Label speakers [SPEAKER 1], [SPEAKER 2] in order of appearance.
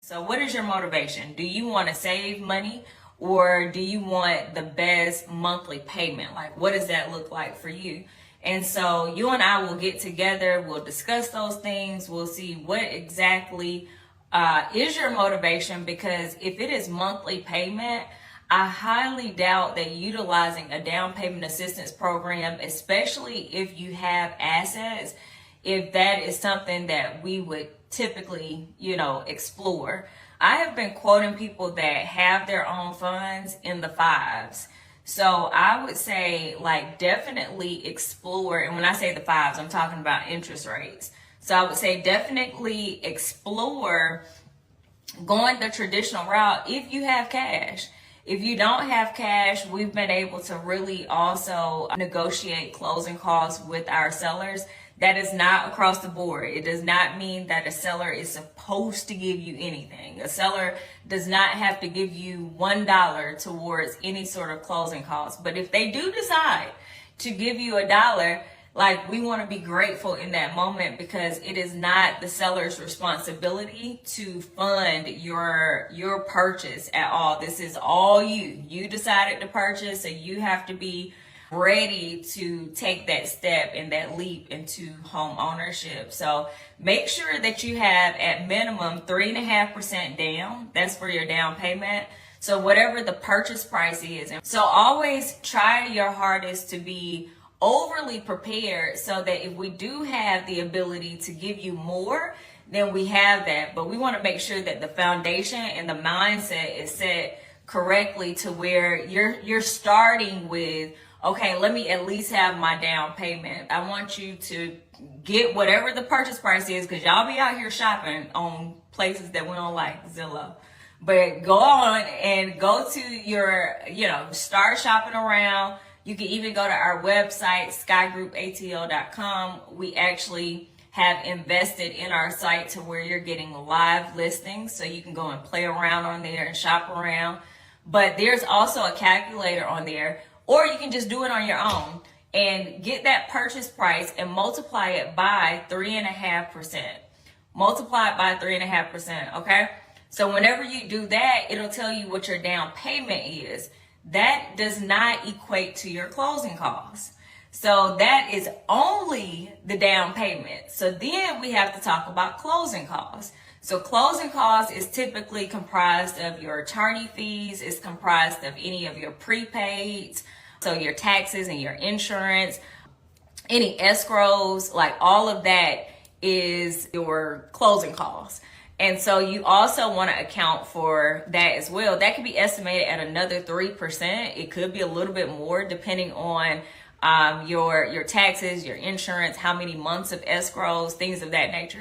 [SPEAKER 1] So what is your motivation? Do you want to save money, or do you want the best monthly payment? Like, what does that look like for you? And so you and I will get together, we'll discuss those things, we'll see what exactly is your motivation, because if it is monthly payment, I highly doubt that utilizing a down payment assistance program, especially if you have assets, if that is something that we would typically, explore. I have been quoting people that have their own funds in the fives. So I would say, like, definitely explore. And when I say the fives, I'm talking about interest rates. So I would say definitely explore going the traditional route if you have cash. If you don't have cash, we've been able to really also negotiate closing costs with our sellers. That is not across the board. It does not mean that a seller is supposed to give you anything. A seller does not have to give you $1 towards any sort of closing costs. But if they do decide to give you $1, like, we want to be grateful in that moment, because it is not the seller's responsibility to fund your purchase at all. This is all you. You decided to purchase, so you have to be ready to take that step and that leap into home ownership. So make sure that you have at minimum 3.5% down. That's for your down payment. So whatever the purchase price is. So always try your hardest to be overly prepared, so that if we do have the ability to give you more, then we have that. But we want to make sure that the foundation and the mindset is set correctly, to where you're starting with, okay, let me at least have my down payment. I want you to get whatever the purchase price is, because y'all be out here shopping on places that we don't like, Zillow. But go on and go to your, start shopping around. You can even go to our website, skygroup.atl.com. We actually have invested in our site to where you're getting live listings, so you can go and play around on there and shop around. But there's also a calculator on there, or you can just do it on your own and get that purchase price and multiply it by 3.5%. Multiply it by 3.5%, okay? So whenever you do that, it'll tell you what your down payment is. That does not equate to your closing costs. So that is only the down payment. So then we have to talk about closing costs. So closing costs is typically comprised of your attorney fees, it's comprised of any of your prepaids, so your taxes and your insurance, any escrows, like all of that is your closing costs. And so you also want to account for that as well. That could be estimated at another 3%. It could be a little bit more depending on your taxes, your insurance, how many months of escrows, things of that nature.